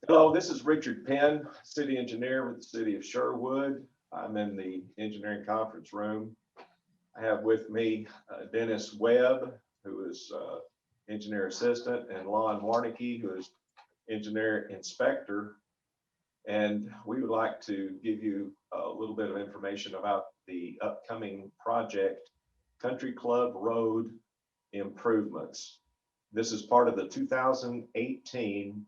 Hello, this is Richard Penn, city engineer with the city of Sherwood. I'm in the engineering conference room. I have with me Dennis Webb, who is engineer assistant, and Lon Warnicki, who is engineer inspector. And we would like to give you a little bit of information about the upcoming project, Country Club Road Improvements. This is part of the 2018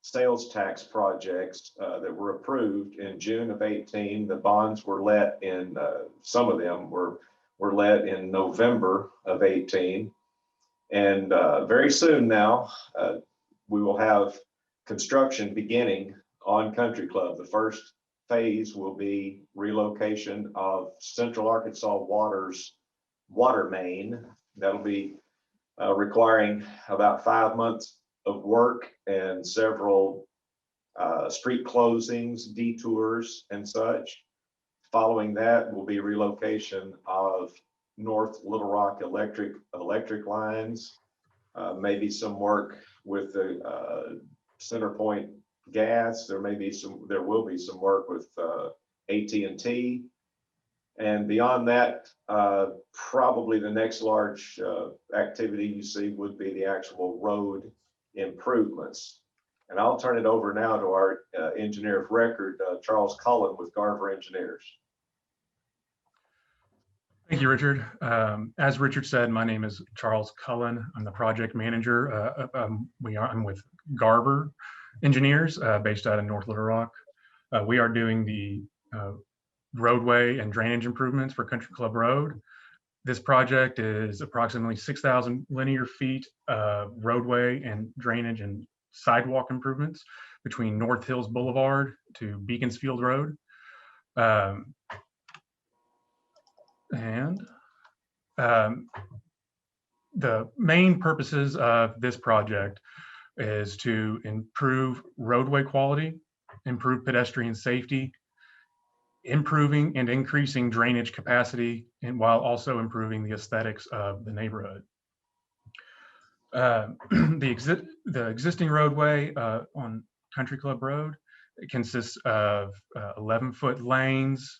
sales tax projects that were approved in June of 18. The bonds were let in, some of them were let in November of 18. And very soon now, we will have construction beginning on Country Club. The first phase will be relocation of Central Arkansas Water's water main. That'll be requiring about 5 months of work and several street closings, detours, and such. Following that will be relocation of North Little Rock electric lines, maybe some work with the Center Point gas. There will be some work with AT&T. And beyond that, probably the next large activity you see would be the actual road improvements. And I'll turn it over now to our engineer of record, Charles Cullen with Garver Engineers. Thank you, Richard. As Richard said, my name is Charles Cullen. I'm the project manager. I'm with Garver Engineers based out of North Little Rock. We are doing the roadway and drainage improvements for Country Club Road. This project is approximately 6,000 linear feet of roadway and drainage and sidewalk improvements between North Hills Boulevard to Beaconsfield Road. The main purposes of this project is to improve roadway quality, improve pedestrian safety, improving and increasing drainage capacity, and while also improving the aesthetics of the neighborhood. The existing roadway on Country Club Road, it consists of 11-foot lanes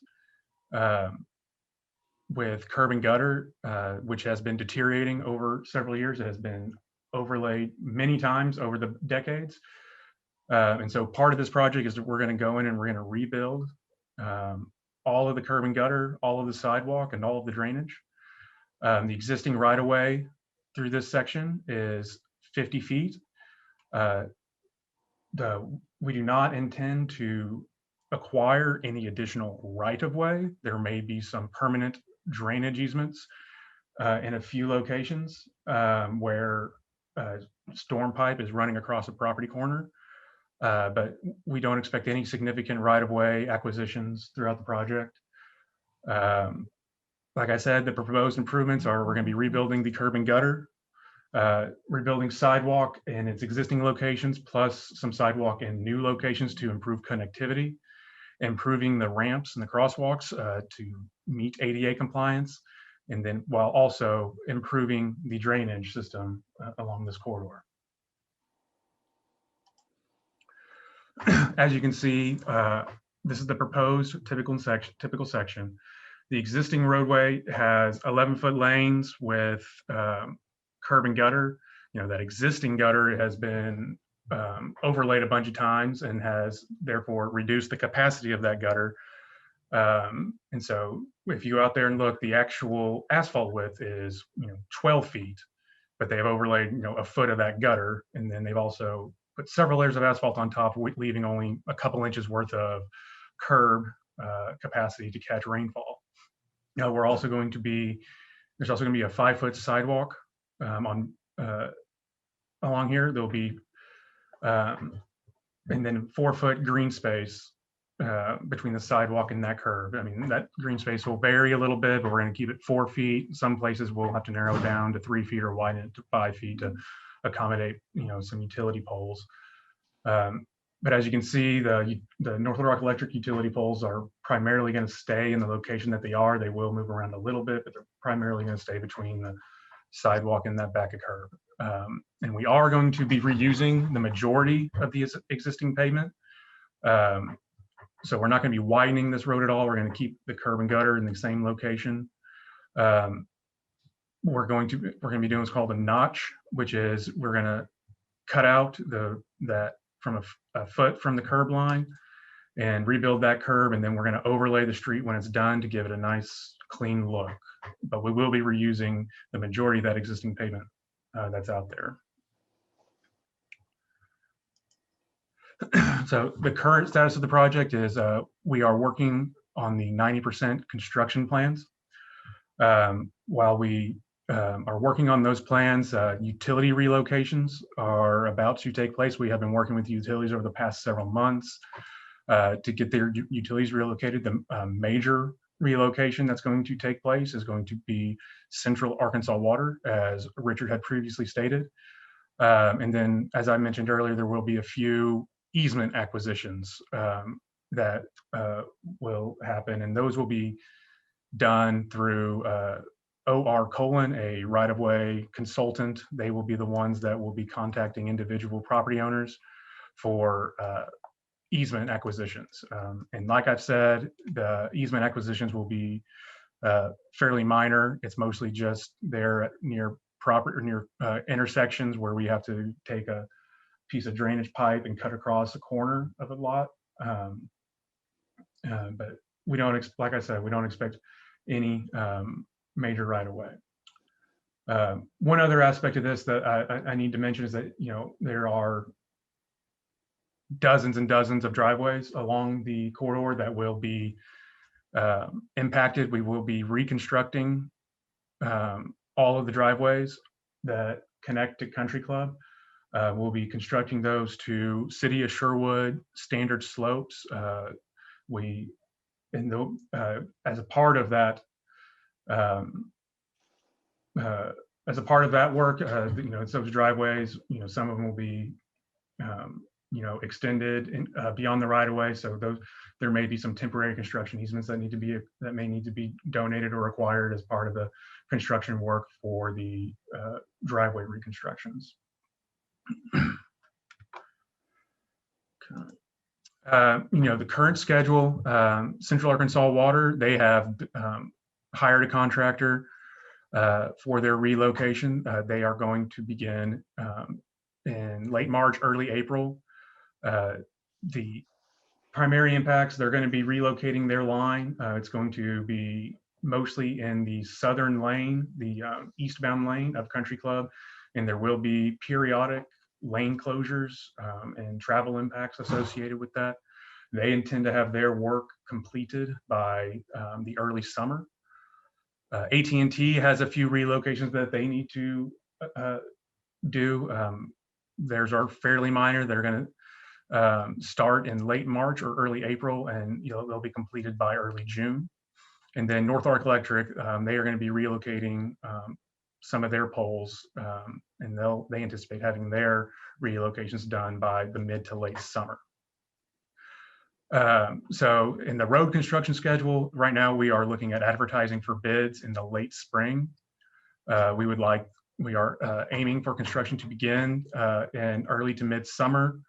with curb and gutter, which has been deteriorating over several years. It has been overlaid many times over the decades. And so part of this project is that we're going to go in and we're going to rebuild all of the curb and gutter, all of the sidewalk, and all of the drainage. The existing right-of-way through this section is 50 feet. We do not intend to acquire any additional right-of-way. There may be some permanent drainage easements in a few locations where storm pipe is running across a property corner. But we don't expect any significant right-of-way acquisitions throughout the project. Like I said, the proposed improvements are we're going to be rebuilding the curb and gutter, rebuilding sidewalk in its existing locations, plus some sidewalk in new locations to improve connectivity, improving the ramps and the crosswalks to meet ADA compliance, and then while also improving the drainage system along this corridor. As you can see, this is the proposed typical section. The existing roadway has 11-foot lanes with curb and gutter. You know, that existing gutter has been overlaid a bunch of times and has therefore reduced the capacity of that gutter. And so if you go out there and look, the actual asphalt width is 12 feet, but they have overlaid a foot of that gutter, and then they've also put several layers of asphalt on top, leaving only a couple inches worth of curb capacity to catch rainfall. Now there's also going to be a 5-foot sidewalk along here. There'll be and then 4-foot green space between the sidewalk and that curb. I mean, that green space will vary a little bit, but we're going to keep it 4 feet. Some places we'll have to narrow it down to 3 feet or widen it to 5 feet to accommodate some utility poles. But as you can see, the North Little Rock electric utility poles are primarily going to stay in the location that they are. They will move around a little bit, but they're primarily going to stay between sidewalk in that back of curb. And we are going to be reusing the majority of the existing pavement. So we're not going to be widening this road at all. We're going to keep the curb and gutter in the same location. We're going to be doing what's called a notch, which is we're going to cut out that from a foot from the curb line and rebuild that curb, and then we're going to overlay the street when it's done to give it a nice clean look. But we will be reusing the majority of that existing pavement that's out there. So the current status of the project is we are working on the 90% construction plans. While we are working on those plans, utility relocations are about to take place. We have been working with utilities over the past several months to get their utilities relocated. The major relocation that's going to take place is going to be Central Arkansas Water, as Richard had previously stated. And then, as I mentioned earlier, there will be a few easement acquisitions that will happen, and those will be done through OR Cullen, a right-of-way consultant. They will be the ones that will be contacting individual property owners for easement acquisitions. And like I've said, the easement acquisitions will be fairly minor. It's mostly just there near intersections where we have to take a piece of drainage pipe and cut across the corner of a lot. But we don't, like I said, we don't expect any major right of way. One other aspect of this that I need to mention is that, you know, there are dozens and dozens of driveways along the corridor that will be impacted. We will be reconstructing all of the driveways that connect to Country Club. We'll be constructing those to City of Sherwood standard slopes. As a part of that, work, you know, those driveways, you know, some of them will be, you know, extended beyond the right of way. So there may be some temporary construction easements that may need to be donated or acquired as part of the construction work for the driveway reconstructions. You know, the current schedule, Central Arkansas Water, they have hired a contractor for their relocation. They are going to begin in late March, early April. The primary impacts, they're going to be relocating their line. It's going to be mostly in the southern lane, the eastbound lane of Country Club, and there will be periodic lane closures and travel impacts associated with that. They intend to have their work completed by the early summer. AT&T has a few relocations that they need to do. Theirs are fairly minor. They're going to start in late March or early April, and you know, they'll be completed by early June. And then North Ark Electric, they are going to be relocating some of their poles, and they anticipate having their relocations done by the mid to late summer. So in the road construction schedule, right now we are looking at advertising for bids in the late spring. We are aiming for construction to begin in early to mid summer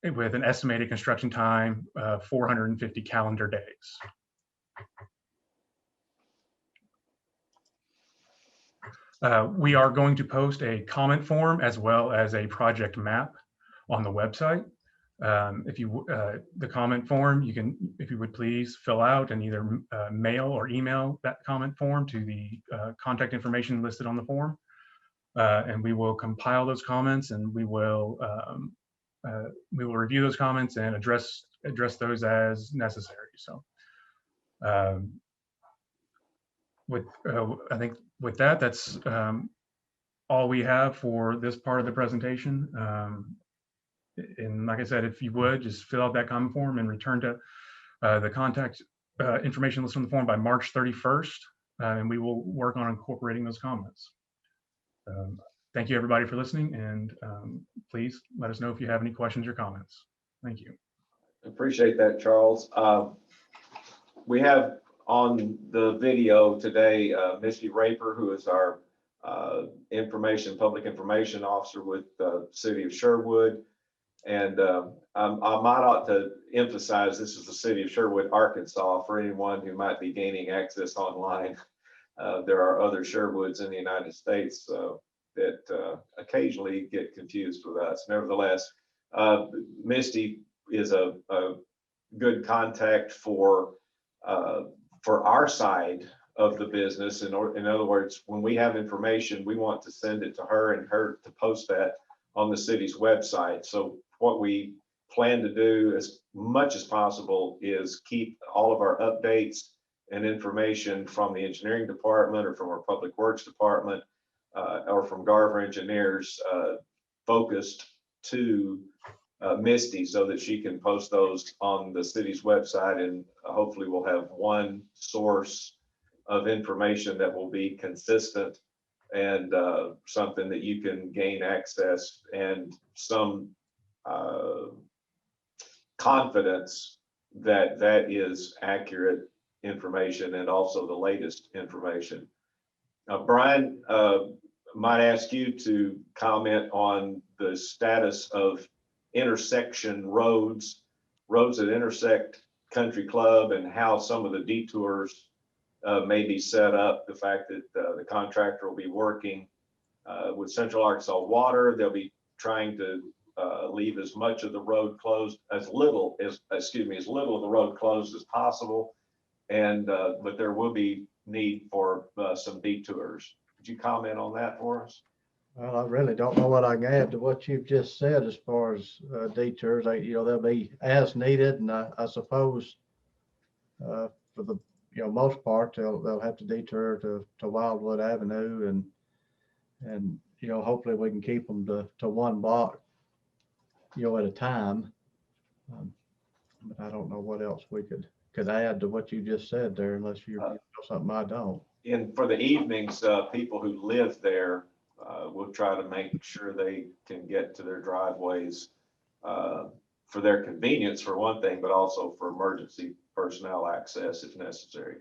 with an estimated construction time of 450 calendar days. We are going to post a comment form as well as a project map on the website. The comment form, you can, if you would please fill out and either mail or email that comment form to the contact information listed on the form. And we will compile those comments, and we will review those comments and address those as necessary. So I think with that, that's all we have for this part of the presentation. And like I said, if you would just fill out that comment form and return to the contact information listed on the form by March 31st, and we will work on incorporating those comments. Thank you everybody for listening, and please let us know if you have any questions or comments. Thank you. Appreciate that, Charles. We have on the video today Misty Raper, who is our public information officer with the city of Sherwood. And I might ought to emphasize this is the city of Sherwood, Arkansas, for anyone who might be gaining access online. There are other Sherwoods in the United States that occasionally get confused with us. Nevertheless, Misty is a good contact for our side of the business. In other words, when we have information, we want to send it to her and her to post that on the city's website. So what we plan to do as much as possible is keep all of our updates and information from the engineering department or from our public works department or from Garver Engineers focused to Misty so that she can post those on the city's website, and hopefully we'll have one source of information that will be consistent and something that you can gain access and some confidence that that is accurate information and also the latest information. Brian, might ask you to comment on the status of intersection roads that intersect Country Club, and how some of the detours may be set up. The fact that the contractor will be working with Central Arkansas Water, they'll be trying to leave as much of the road closed, as little of the road closed as possible, and but there will be need for some detours. Could you comment on that for us? Well, I really don't know what I can add to what you've just said as far as detours. They'll be as needed, and I suppose for the most part they'll have to detour to Wildwood Avenue, and hopefully we can keep them to one block at a time. But I don't know what else we could add to what you just said there, unless you know something I don't. And for the evenings, people who live there, we'll try to make sure they can get to their driveways for their convenience, for one thing, but also for emergency personnel access if necessary.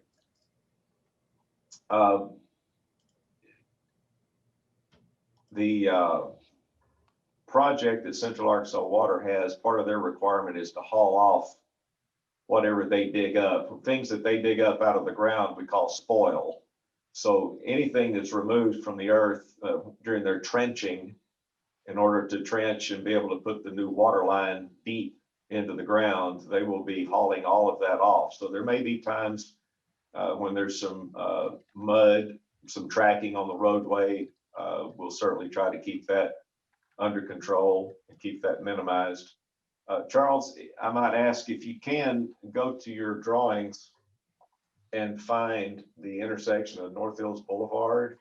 The project that Central Arkansas Water has, part of their requirement is to haul off whatever they dig up. Things that they dig up out of the ground we call spoil. So anything that's removed from the earth during their trenching, in order to trench and be able to put the new water line deep into the ground, they will be hauling all of that off. So there may be times when there's some mud, some tracking on the roadway. We'll certainly try to keep that under control and keep that minimized. Charles, I might ask if you can go to your drawings and find the intersection of North Hills Boulevard,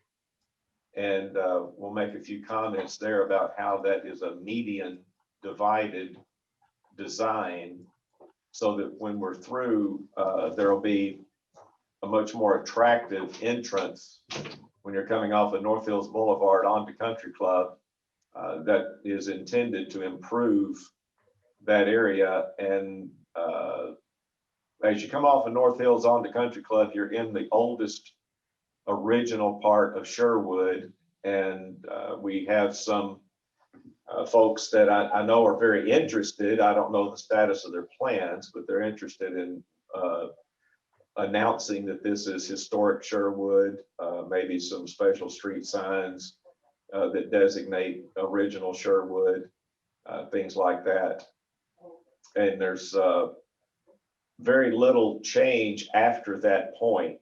and we'll make a few comments there about how that is a median divided design, so that when we're through, there'll be a much more attractive entrance when you're coming off of North Hills Boulevard onto Country Club. That is intended to improve that area. And as you come off of North Hills onto Country Club, you're in the oldest original part of Sherwood. And we have some folks that I know are very interested. I don't know the status of their plans, but they're interested in announcing that this is historic Sherwood, maybe some special street signs that designate original Sherwood, things like that. And there's very little change after that point.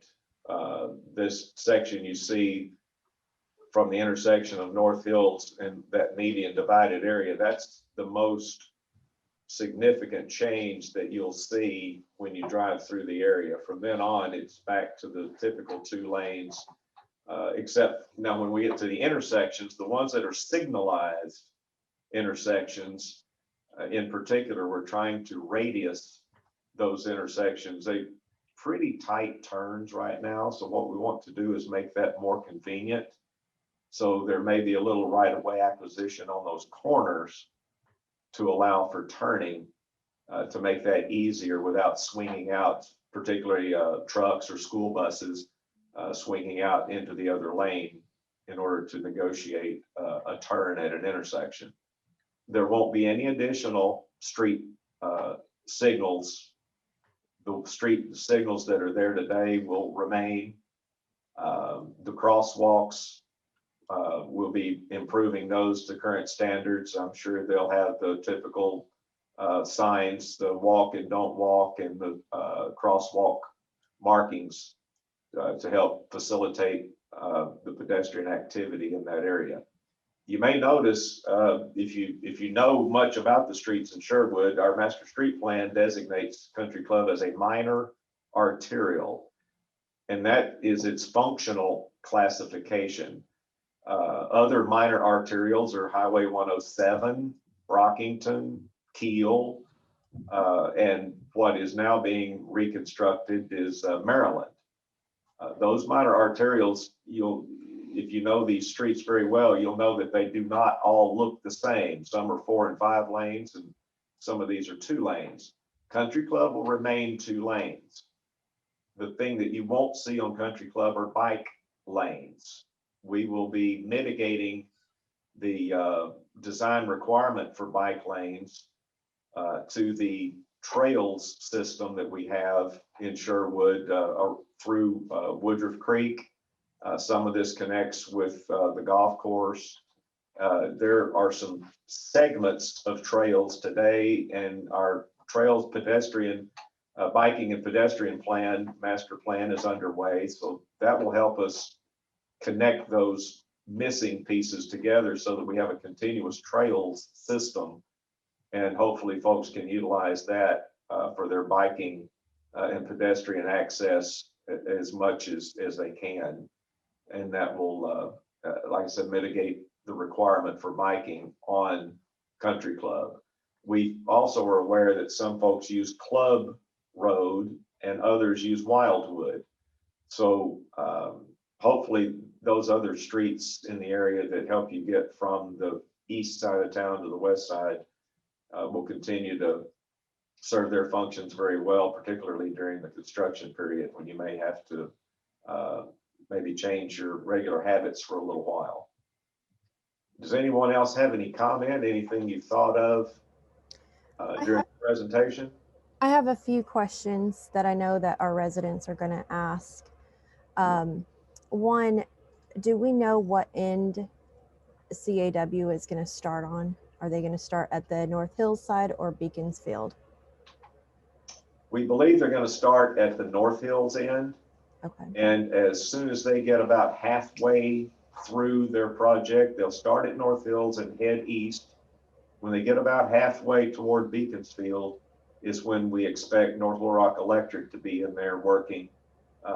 This section you see from the intersection of North Hills and that median divided area, that's the most significant change that you'll see when you drive through the area. From then on, it's back to the typical 2 lanes, except now when we get to the intersections, the ones that are signalized intersections, in particular, we're trying to radius those intersections. They pretty tight turns right now. So what we want to do is make that more convenient. So there may be a little right-of-way acquisition on those corners to allow for turning, to make that easier without swinging out, particularly trucks or school buses swinging out into the other lane in order to negotiate a turn at an intersection. There won't be any additional street signals. The street signals that are there today will remain. The crosswalks, we'll be improving those to current standards. I'm sure they'll have the typical signs, the walk and don't walk, and the crosswalk markings to help facilitate the pedestrian activity in that area. You may notice, if you know much about the streets in Sherwood, our master street plan designates Country Club as a minor arterial, and that is its functional classification. Other minor arterials are Highway 107, Brockington, Keel, and what is now being reconstructed is Maryland. Those minor arterials, if you know these streets very well, you'll know that they do not all look the same. Some are 4 and 5 lanes, and some of these are 2 lanes. Country Club will remain 2 lanes. The thing that you won't see on Country Club are bike lanes. We will be mitigating the design requirement for bike lanes to the trails system that we have in Sherwood through Woodruff Creek. Some of this connects with the golf course. There are some segments of trails today, and our trails pedestrian biking and pedestrian master plan is underway. So that will help us connect those missing pieces together so that we have a continuous trails system, and hopefully folks can utilize that for their biking and pedestrian access as much as they can. And that will, like I said, mitigate the requirement for biking on Country Club. We also are aware that some folks use Club Road and others use Wildwood. So hopefully those other streets in the area that help you get from the east side of town to the west side will continue to serve their functions very well, particularly during the construction period when you may have to maybe change your regular habits for a little while. Does anyone else have any comment, anything you thought of during the presentation? I have a few questions that I know that our residents are going to ask. One, do we know what end CAW is going to start on? Are they going to start at the North Hills side or Beaconsfield? We believe they're going to start at the North Hills end. Okay. And as soon as they get about halfway through their project, they'll start at North Hills and head east. When they get about halfway toward Beaconsfield is when we expect North Little Rock Electric to be in there working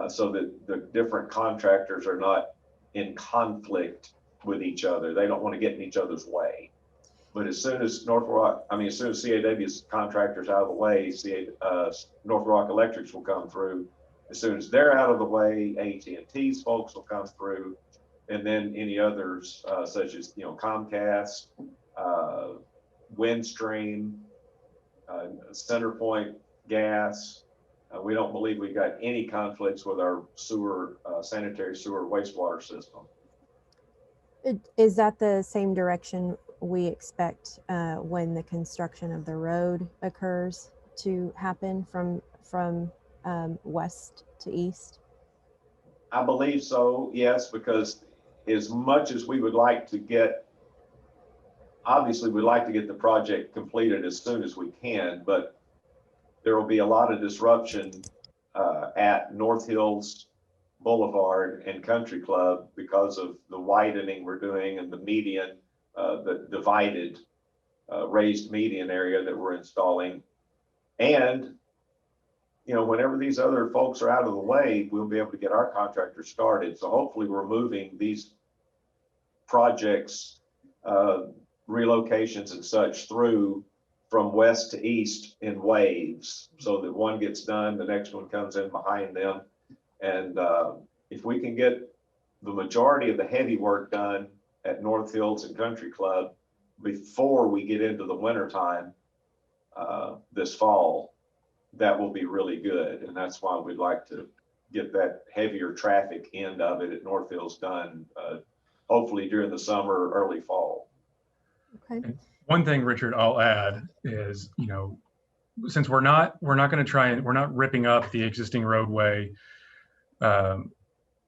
so that the different contractors are not in conflict with each other. They don't want to get in each other's way. But as soon as as soon as CAW's contractors out of the way, North Rock Electrics will come through. As soon as they're out of the way, AT&T's folks will come through, and then any others such as Comcast, Windstream, CenterPoint Gas. We don't believe we've got any conflicts with our sewer, sanitary sewer wastewater system. Is that the same direction we expect when the construction of the road occurs to happen from west to east? I believe so, yes, because as much as we would like to get, obviously we'd like to get the project completed as soon as we can, but there will be a lot of disruption at North Hills Boulevard and Country Club because of the widening we're doing and the median, the divided raised median area that we're installing. And whenever these other folks are out of the way, we'll be able to get our contractors started. So hopefully we're moving these projects, relocations and such through from west to east in waves so that one gets done, the next one comes in behind them. And if we can get the majority of the heavy work done at North Hills and Country Club before we get into the winter time this fall, that will be really good. And that's why we'd like to get that heavier traffic end of it at North Hills done hopefully during the summer or early fall. Okay. One thing, Richard, I'll add is, you know, since we're not going to try and we're not ripping up the existing roadway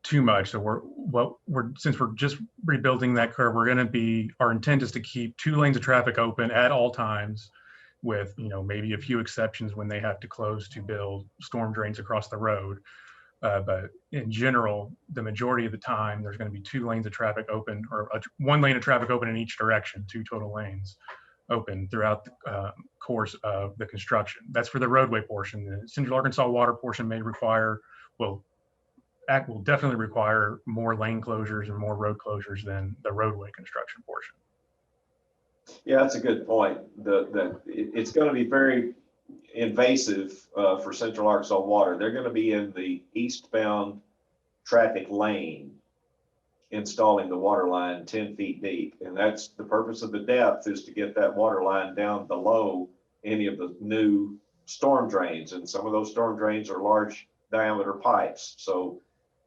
too much. So since we're just rebuilding that curve, we're going to be, our intent is to keep 2 lanes of traffic open at all times, with, you know, maybe a few exceptions when they have to close to build storm drains across the road. But in general, the majority of the time, there's going to be 2 lanes of traffic open, or 1 lane of traffic open in each direction, 2 total lanes open throughout the course of the construction. That's for the roadway portion. The Central Arkansas water portion will definitely require more lane closures and more road closures than the roadway construction portion. Yeah, that's a good point. It's going to be very invasive for Central Arkansas Water. They're going to be in the eastbound traffic lane installing the water line 10 feet deep. And that's the purpose of the depth, is to get that water line down below any of the new storm drains. And some of those storm drains are large diameter pipes. So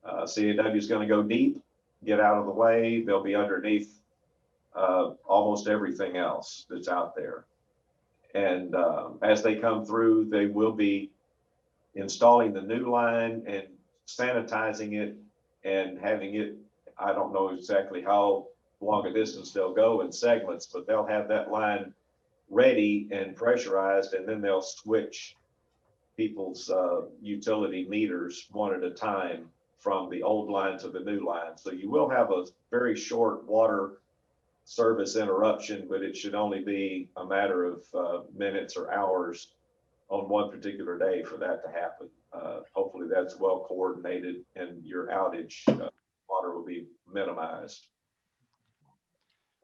CAW is going to go deep, get out of the way. They'll be underneath almost everything else that's out there. And as they come through, they will be installing the new line and sanitizing it and having it, I don't know exactly how long a distance they'll go in segments, but they'll have that line ready and pressurized, and then they'll switch people's utility meters one at a time from the old line to the new line. So you will have a very short water service interruption, but it should only be a matter of minutes or hours on one particular day for that to happen. Hopefully that's well coordinated and your outage water will be minimized.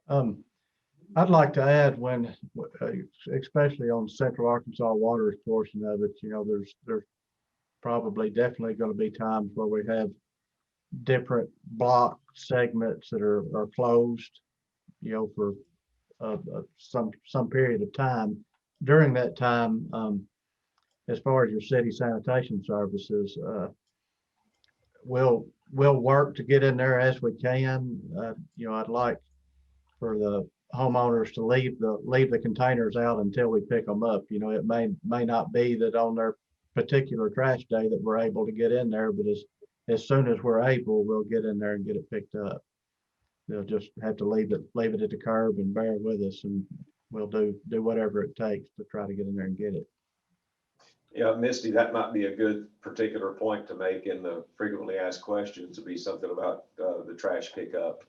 I'd like to add, when, especially on Central Arkansas Water's portion of it, you know, there's probably definitely going to be times where we have different block segments that are closed, you know, for some period of time. During that time, as far as your city sanitation services, we'll work to get in there as we can. You know, I'd like for the homeowners to leave the containers out until we pick them up. You know, it may not be that on their particular trash day that we're able to get in there, but as soon as we're able, we'll get in there and get it picked up. They'll just have to leave it at the curb and bear with us, and we'll do whatever it takes to try to get in there and get it. Yeah, Misty, that might be a good particular point to make in the frequently asked questions, to be something about the trash pickup.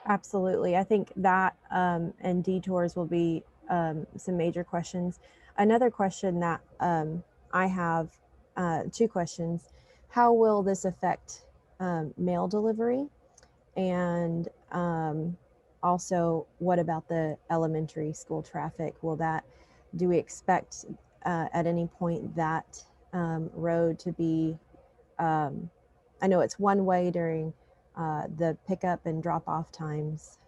Absolutely. I think that and detours will be some major questions. Another question that I have, 2 questions. How will this affect mail delivery? And also, what about the elementary school traffic? Do we expect at any point that road to be, I know it's one way during the pickup and drop off times.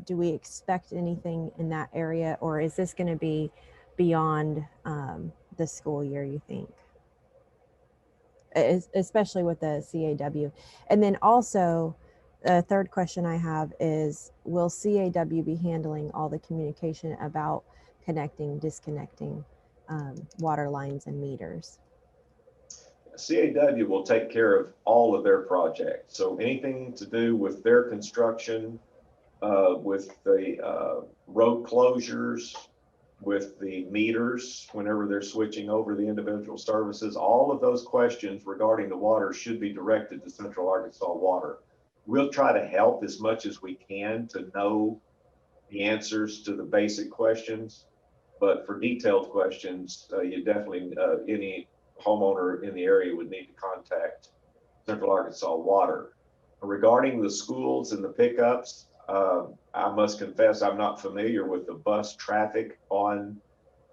Do we expect anything in that area, or is this going to be beyond the school year, you think? Especially with the CAW. And then also, a third question I have is, will CAW be handling all the communication about connecting, disconnecting water lines and meters? CAW will take care of all of their projects. So anything to do with their construction, with the road closures, with the meters, whenever they're switching over the individual services, all of those questions regarding the water should be directed to Central Arkansas Water. We'll try to help as much as we can to know the answers to the basic questions, but for detailed questions, you definitely, any homeowner in the area would need to contact Central Arkansas Water. Regarding the schools and the pickups, I must confess I'm not familiar with the bus traffic on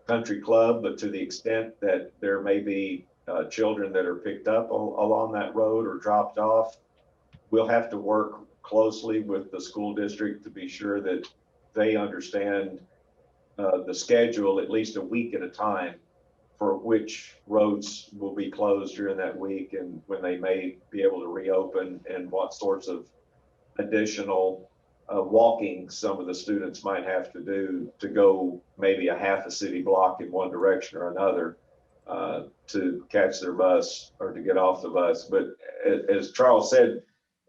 Country Club, but to the extent that there may be children that are picked up along that road or dropped off, we'll have to work closely with the school district to be sure that they understand the schedule at least a week at a time for which roads will be closed during that week and when they may be able to reopen and what sorts of additional walking some of the students might have to do to go maybe a half a city block in one direction or another to catch their bus or to get off the bus. But as Charles said,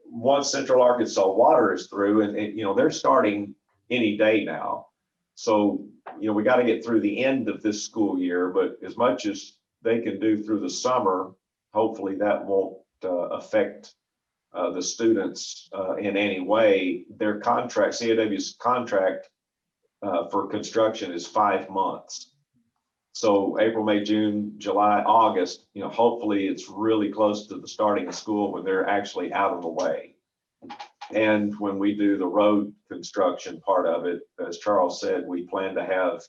once Central Arkansas Water is through, and you know, they're starting any day now. So, you know, we got to get through the end of this school year, but as much as they can do through the summer, hopefully that won't affect the students in any way. Their contract, CAW's contract for construction is 5 months. So April, May, June, July, August, you know, hopefully it's really close to the starting of school when they're actually out of the way. And when we do the road construction part of it, as Charles said, we plan to have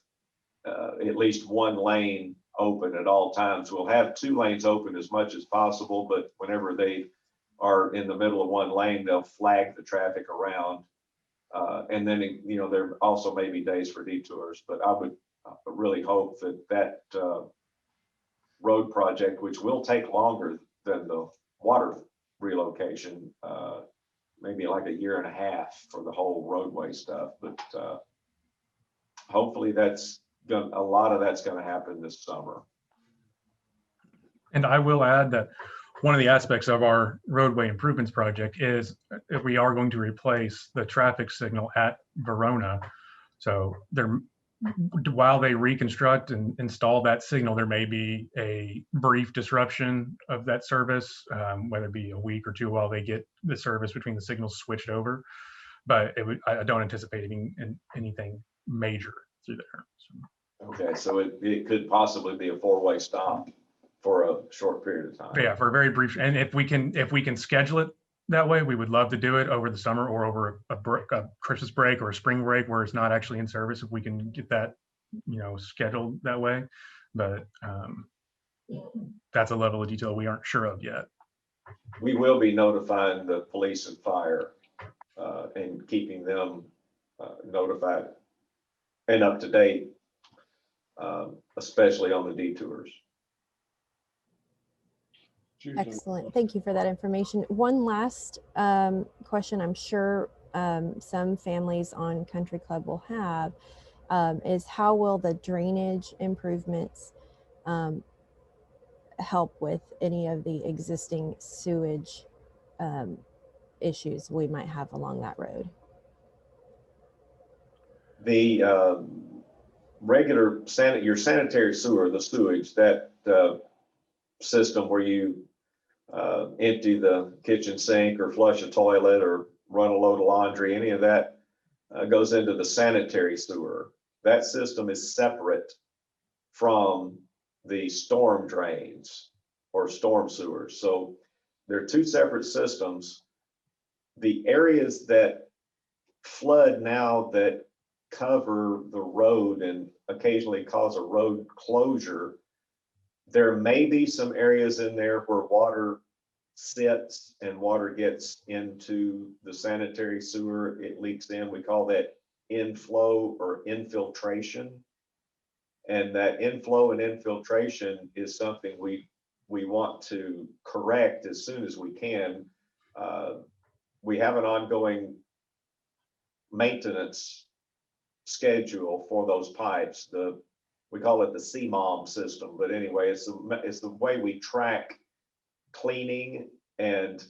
at least one lane open at all times. We'll have 2 lanes open as much as possible, but whenever they are in the middle of one lane, they'll flag the traffic around. And then, you know, there also may be days for detours, but I would really hope that road project, which will take longer than the water relocation, maybe like a year and a half for the whole roadway stuff, but hopefully a lot of that's going to happen this summer. And I will add that one of the aspects of our roadway improvements project is if we are going to replace the traffic signal at Verona. So while they reconstruct and install that signal, there may be a brief disruption of that service, whether it be a week or 2 while they get the service between the signals switched over. But I don't anticipate anything major through there. So. Okay, so it could possibly be a 4-way stop for a short period of time. Yeah, for a very brief, and if we can schedule it that way, we would love to do it over the summer or over a Christmas break or a spring break where it's not actually in service, if we can get that, you know, scheduled that way. But that's a level of detail we aren't sure of yet. We will be notifying the police and fire and keeping them notified and up to date, especially on the detours. Excellent. Thank you for that information. One last question I'm sure some families on Country Club will have is how will the drainage improvements help with any of the existing sewage issues we might have along that road? The regular your sanitary sewer, the sewage, that system where you empty the kitchen sink or flush a toilet or run a load of laundry, any of that goes into the sanitary sewer. That system is separate from the storm drains or storm sewers. So they're 2 separate systems. The areas that flood now that cover the road and occasionally cause a road closure, there may be some areas in there where water sits and water gets into the sanitary sewer. It leaks in. We call that inflow or infiltration. And that inflow and infiltration is something we want to correct as soon as we can. We have an ongoing maintenance schedule for those pipes. We call it the CMOM system, but anyway, it's the way we track cleaning and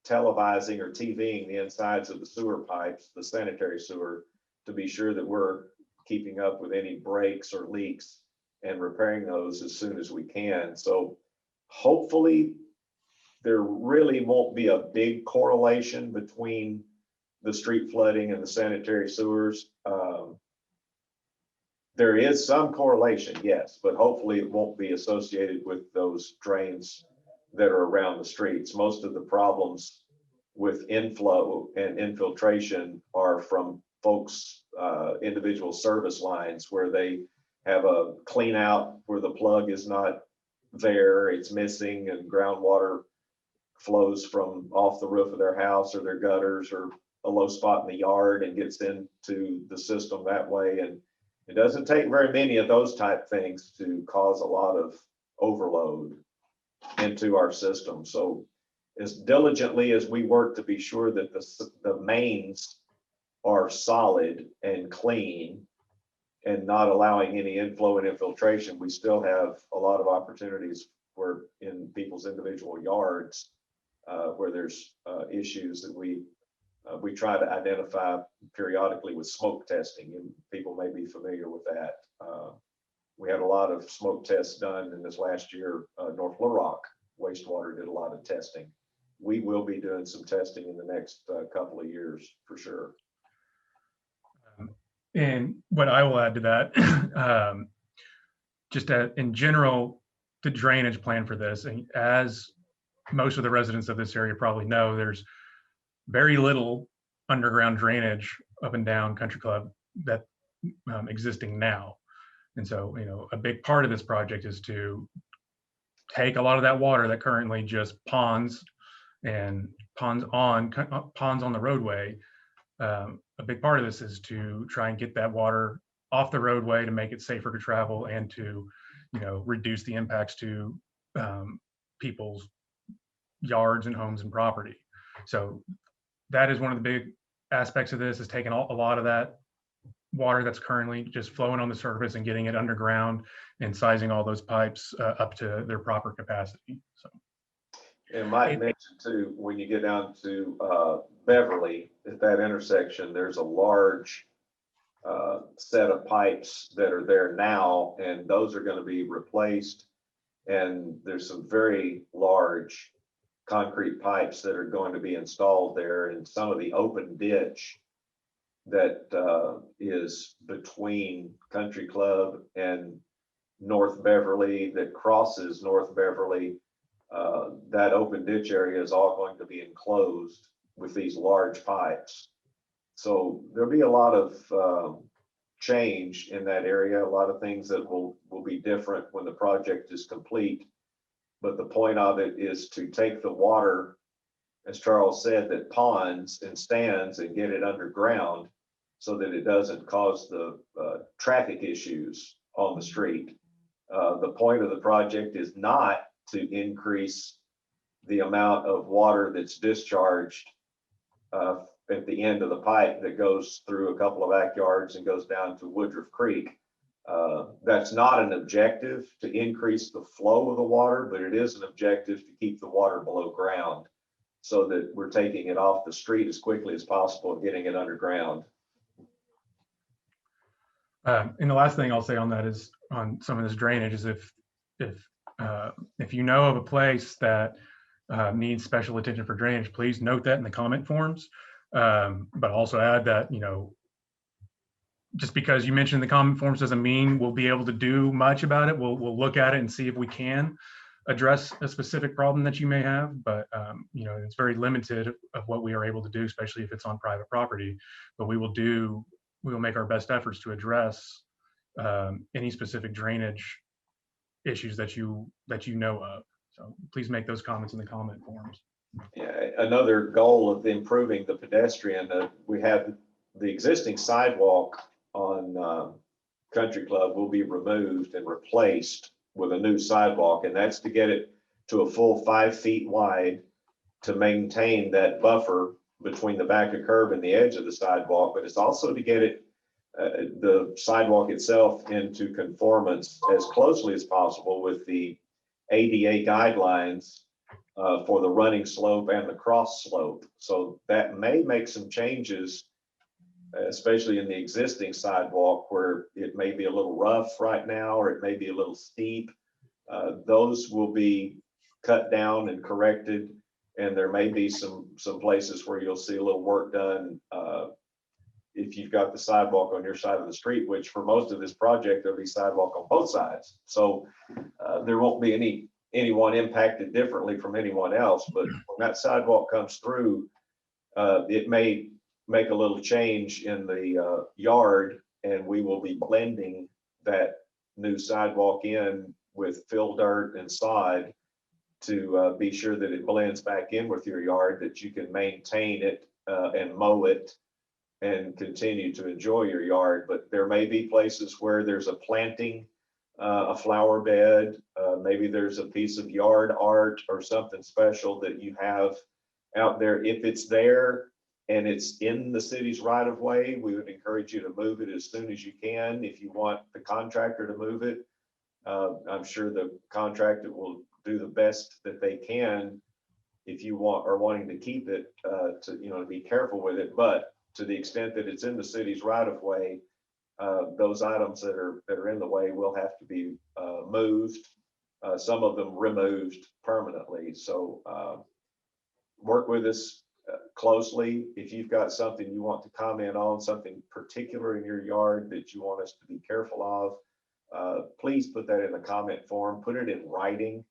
televising or TVing the insides of the sewer pipes, the sanitary sewer, to be sure that we're keeping up with any breaks or leaks and repairing those as soon as we can. So hopefully there really won't be a big correlation between the street flooding and the sanitary sewers. There is some correlation, yes, but hopefully it won't be associated with those drains that are around the streets. Most of the problems with inflow and infiltration are from folks, individual service lines where they have a clean out where the plug is not there, it's missing, and groundwater flows from off the roof of their house or their gutters or a low spot in the yard and gets into the system that way. And it doesn't take very many of those type things to cause a lot of overload into our system. So as diligently as we work to be sure that the mains are solid and clean and not allowing any inflow and infiltration, we still have a lot of opportunities where in people's individual yards where there's issues that we try to identify periodically with smoke testing, and people may be familiar with that. We had a lot of smoke tests done in this last year. North Little Rock wastewater did a lot of testing. We will be doing some testing in the next couple of years for sure. And what I will add to that, in general, the drainage plan for this, and as most of the residents of this area probably know, there's very little underground drainage up and down Country Club that existing now. And so, a big part of this project is to take a lot of that water that currently just ponds on the roadway. A big part of this is to try and get that water off the roadway to make it safer to travel and to, reduce the impacts to people's yards and homes and property. So that is one of the big aspects of this, is taking a lot of that water that's currently just flowing on the surface and getting it underground and sizing all those pipes up to their proper capacity. So. And Mike mentioned too, when you get down to Beverly, at that intersection, there's a large set of pipes that are there now, and those are going to be replaced. And there's some very large concrete pipes that are going to be installed there, and some of the open ditch that is between Country Club and North Beverly, that crosses North Beverly. That open ditch area is all going to be enclosed with these large pipes. So there'll be a lot of change in that area, a lot of things that will be different when the project is complete. But the point of it is to take the water, as Charles said, that ponds and stands, and get it underground so that it doesn't cause the traffic issues on the street. The point of the project is not to increase the amount of water that's discharged at the end of the pipe that goes through a couple of backyards and goes down to Woodruff Creek. That's not an objective to increase the flow of the water, but it is an objective to keep the water below ground so that we're taking it off the street as quickly as possible and getting it underground. And the last thing I'll say on that is, on some of this drainage, is if you know of a place that needs special attention for drainage, please note that in the comment forms. But also add that, just because you mentioned the comment forms doesn't mean we'll be able to do much about it. We'll look at it and see if we can address a specific problem that you may have, but it's very limited of what we are able to do, especially if it's on private property. But we will make our best efforts to address any specific drainage issues that you know of. So please make those comments in the comment forms. Yeah, another goal of improving the pedestrian, we have the existing sidewalk on Country Club will be removed and replaced with a new sidewalk, and that's to get it to a full 5 feet wide to maintain that buffer between the back of curb and the edge of the sidewalk. But it's also to get it the sidewalk itself into conformance as closely as possible with the ADA guidelines for the running slope and the cross slope. So that may make some changes, especially in the existing sidewalk where it may be a little rough right now, or it may be a little steep. Those will be cut down and corrected, and there may be some places where you'll see a little work done if you've got the sidewalk on your side of the street, which for most of this project, there'll be sidewalk on both sides. So there won't be anyone impacted differently from anyone else. But when that sidewalk comes through, it may make a little change in the yard, and we will be blending that new sidewalk in with fill dirt and sod to be sure that it blends back in with your yard, that you can maintain it and mow it and continue to enjoy your yard. But there may be places where there's a planting a flower bed, maybe there's a piece of yard art or something special that you have out there. If it's there and it's in the city's right of way, we would encourage you to move it as soon as you can. If you want the contractor to move it, I'm sure the contractor will do the best that they can. If you are wanting to keep it, to be careful with it, but to the extent that it's in the city's right of way, those items that are in the way will have to be moved. Some of them removed permanently. So work with us closely. If you've got something you want to comment on, something particular in your yard that you want us to be careful of, please put that in the comment form. Put it in writing.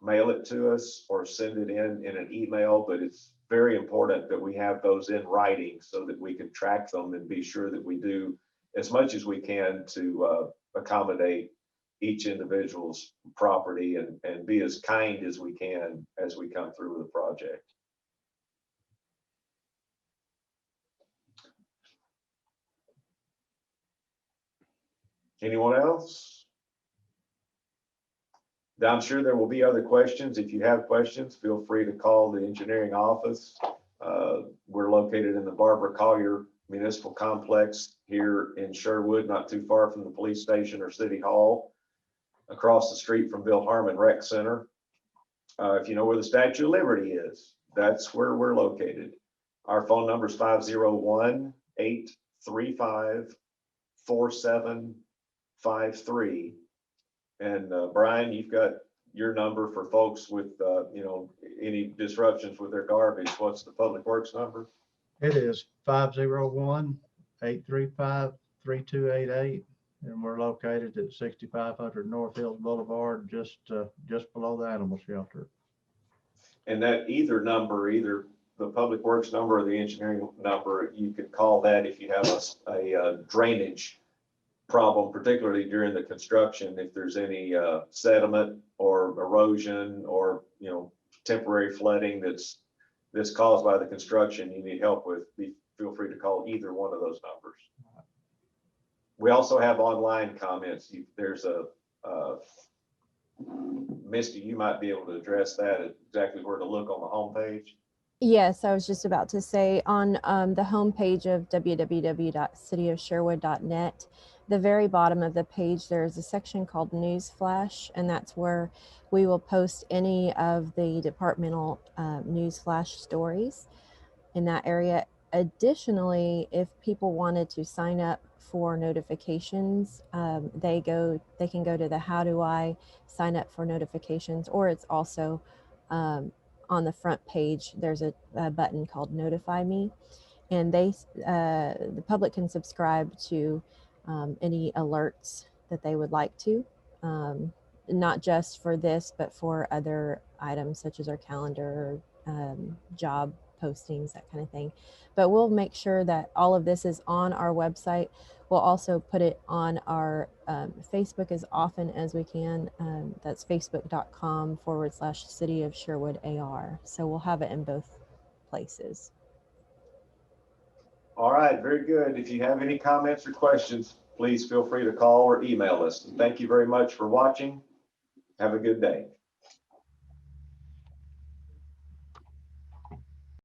Mail it to us or send it in an email, but it's very important that we have those in writing so that we can track them and be sure that we do as much as we can to accommodate each individual's property and be as kind as we can as we come through with the project. Anyone else? I'm sure there will be other questions. If you have questions, feel free to call the engineering office. We're located in the Barbara Collier Municipal Complex here in Sherwood, not too far from the police station or city hall, across the street from Bill Harmon Rec Center. If you know where the Statue of Liberty is, that's where we're located. Our phone number is 501-835-4753. And Brian, you've got your number for folks with, any disruptions with their garbage. What's the Public Works number? It is 501-835-3288, and we're located at 6500 North Hills Boulevard, just below the animal shelter. And that either the Public Works number or the engineering number, you could call that if you have a drainage problem, particularly during the construction. If there's any sediment or erosion or temporary flooding that's caused by the construction you need help with, feel free to call either one of those numbers. We also have online comments. There's Misty, you might be able to address that, exactly where to look on the homepage. Yes, I was just about to say on the homepage of www.cityofsherwood.net, the very bottom of the page, there's a section called News Flash, and that's where we will post any of the departmental news flash stories in that area. Additionally, if people wanted to sign up for notifications, they can go to the How Do I Sign Up for Notifications, or it's also on the front page, there's a button called Notify Me, and the public can subscribe to any alerts that they would like to, not just for this, but for other items such as our calendar, job postings, that kind of thing. But we'll make sure that all of this is on our website. We'll also put it on our Facebook as often as we can. That's facebook.com/City of Sherwood AR. So we'll have it in both places. All right, very good. If you have any comments or questions, please feel free to call or email us. And thank you very much for watching. Have a good day.